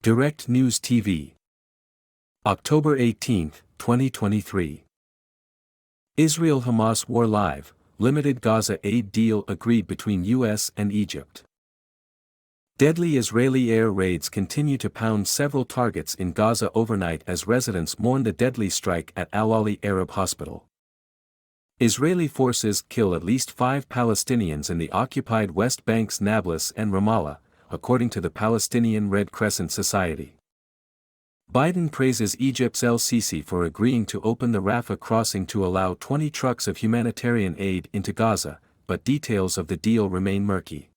Direct News TV. October 18, 2023. Israel-Hamas war live, limited Gaza aid deal agreed between US and Egypt. Deadly Israeli air raids continue to pound several targets in Gaza overnight as residents mourn the deadly strike at Al-Ali Arab Hospital. Israeli forces kill at least 5 Palestinians in the occupied West Bank's Nablus and Ramallah, according to the Palestinian Red Crescent Society. Biden praises Egypt's El-Sisi for agreeing to open the Rafah crossing to allow 20 trucks of humanitarian aid into Gaza, but details of the deal remain murky.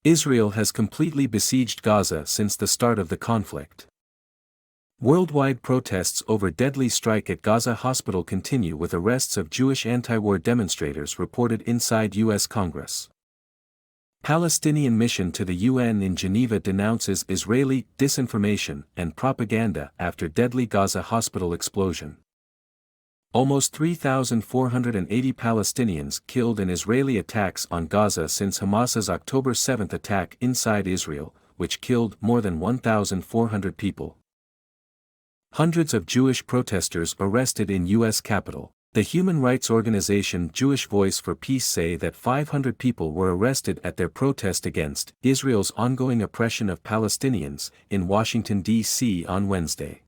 Israel has completely besieged Gaza since the start of the conflict. Worldwide protests over deadly strike at Gaza hospital continue with arrests of Jewish anti-war demonstrators reported inside U.S. Congress. Palestinian mission to the UN in Geneva denounces Israeli disinformation and propaganda after deadly Gaza hospital explosion. Almost 3,480 Palestinians killed in Israeli attacks on Gaza since Hamas's October 7 attack inside Israel, which killed more than 1,400 people. Hundreds of Jewish protesters arrested in U.S. Capitol. The human rights organization Jewish Voice for Peace say that 500 people were arrested at their protest against Israel's ongoing oppression of Palestinians in Washington, D.C. on Wednesday.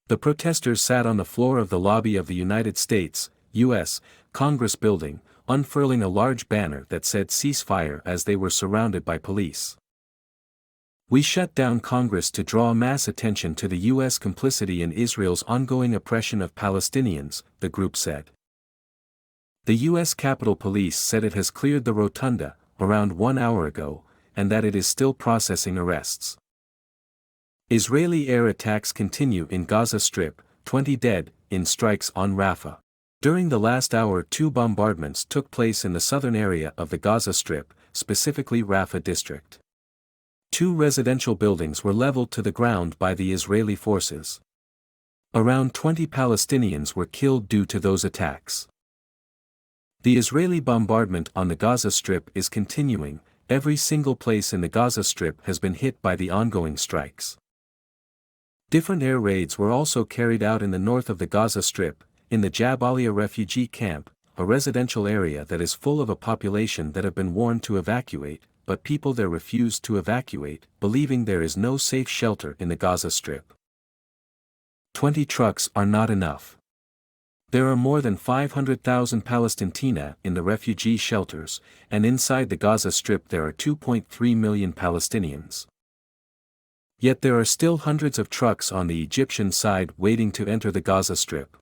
The protesters sat on the floor of the lobby of the United States, U.S., Congress building, unfurling a large banner that said ceasefire as they were surrounded by police. "We shut down Congress to draw mass attention to the U.S. complicity in Israel's ongoing oppression of Palestinians," the group said. The U.S. Capitol Police said it has cleared the rotunda, around 1 hour ago, and that it is still processing arrests. Israeli air attacks continue in Gaza Strip, 20 dead, in strikes on Rafah. During the last hour 2 bombardments took place in the southern area of the Gaza Strip, specifically Rafah district. 2 residential buildings were leveled to the ground by the Israeli forces. Around 20 Palestinians were killed due to those attacks. The Israeli bombardment on the Gaza Strip is continuing. Every single place in the Gaza Strip has been hit by the ongoing strikes. Different air raids were also carried out in the north of the Gaza Strip, in the Jabalia refugee camp, a residential area that is full of a population that have been warned to evacuate, but people there refuse to evacuate, believing there is no safe shelter in the Gaza Strip. 20 trucks are not enough. There are more than 500,000 Palestina in the refugee shelters, and inside the Gaza Strip there are 2.3 million Palestinians. Yet there are still hundreds of trucks on the Egyptian side waiting to enter the Gaza Strip.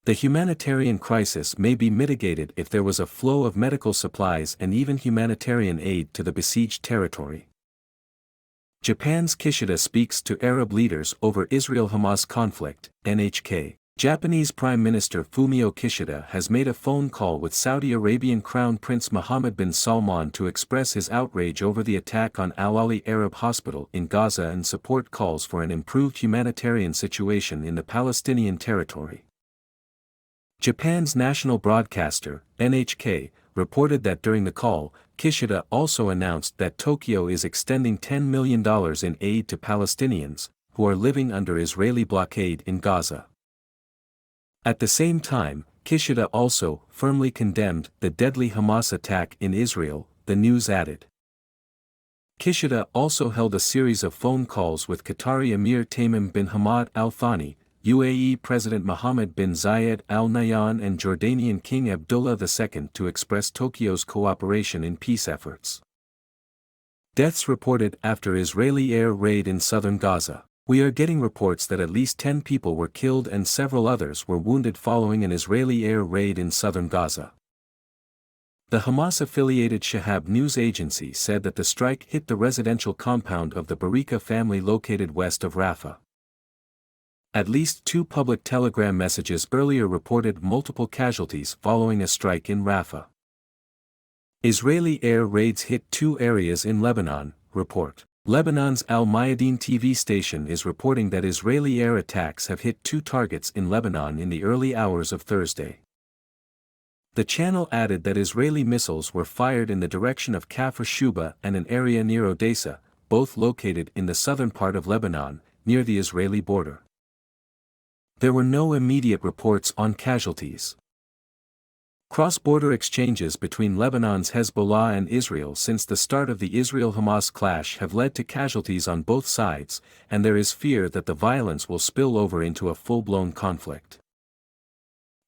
The humanitarian crisis may be mitigated if there was a flow of medical supplies and even humanitarian aid to the besieged territory. Japan's Kishida speaks to Arab leaders over Israel-Hamas conflict, NHK. Japanese Prime Minister Fumio Kishida has made a phone call with Saudi Arabian Crown Prince Mohammed bin Salman to express his outrage over the attack on Al-Ali Arab Hospital in Gaza and support calls for an improved humanitarian situation in the Palestinian territory. Japan's national broadcaster, NHK, reported that during the call, Kishida also announced that Tokyo is extending $10 million in aid to Palestinians, who are living under Israeli blockade in Gaza. At the same time, Kishida also firmly condemned the deadly Hamas attack in Israel, the news added. Kishida also held a series of phone calls with Qatari Emir Tamim bin Hamad Al Thani, UAE President Mohammed bin Zayed Al Nahyan and Jordanian King Abdullah II to express Tokyo's cooperation in peace efforts. Deaths reported after Israeli air raid in southern Gaza. We are getting reports that at least 10 people were killed and several others were wounded following an Israeli air raid in southern Gaza. The Hamas-affiliated Shahab news agency said that the strike hit the residential compound of the Barika family located west of Rafah. At least 2 public telegram messages earlier reported multiple casualties following a strike in Rafah. Israeli air raids hit 2 areas in Lebanon, report. Lebanon's Al Mayadeen TV station is reporting that Israeli air attacks have hit 2 targets in Lebanon in the early hours of Thursday. The channel added that Israeli missiles were fired in the direction of Kafr Shuba and an area near Odessa, both located in the southern part of Lebanon, near the Israeli border. There were no immediate reports on casualties. Cross-border exchanges between Lebanon's Hezbollah and Israel since the start of the Israel-Hamas clash have led to casualties on both sides, and there is fear that the violence will spill over into a full-blown conflict.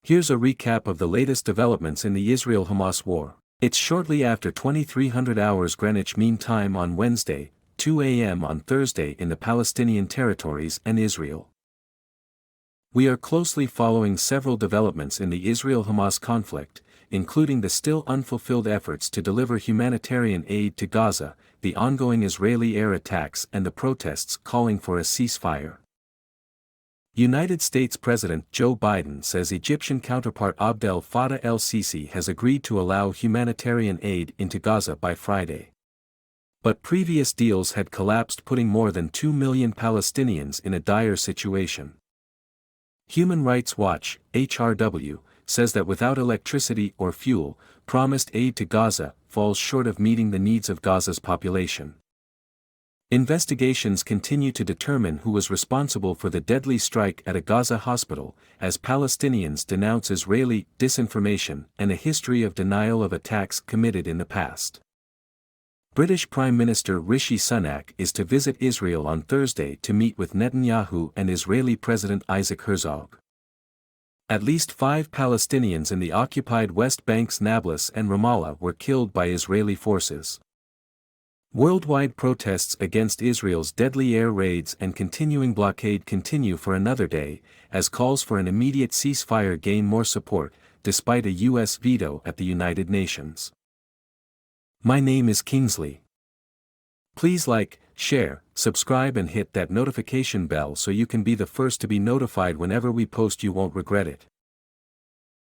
Here's a recap of the latest developments in the Israel-Hamas war. It's shortly after 2300 hours Greenwich Mean Time on Wednesday, 2 a.m. on Thursday in the Palestinian territories and Israel. We are closely following several developments in the Israel-Hamas conflict, including the still unfulfilled efforts to deliver humanitarian aid to Gaza, the ongoing Israeli air attacks and the protests calling for a ceasefire. United States President Joe Biden says Egyptian counterpart Abdel Fattah el-Sisi has agreed to allow humanitarian aid into Gaza by Friday. But previous deals had collapsed, putting more than 2 million Palestinians in a dire situation. Human Rights Watch, HRW, says that without electricity or fuel, promised aid to Gaza falls short of meeting the needs of Gaza's population. Investigations continue to determine who was responsible for the deadly strike at a Gaza hospital, as Palestinians denounce Israeli disinformation and a history of denial of attacks committed in the past. British Prime Minister Rishi Sunak is to visit Israel on Thursday to meet with Netanyahu and Israeli President Isaac Herzog. At least 5 Palestinians in the occupied West Bank's Nablus and Ramallah were killed by Israeli forces. Worldwide protests against Israel's deadly air raids and continuing blockade continue for another day, as calls for an immediate ceasefire gain more support, despite a U.S. veto at the United Nations. My name is Kingsley. Please like, share, subscribe and hit that notification bell so you can be the first to be notified whenever we post. You won't regret it.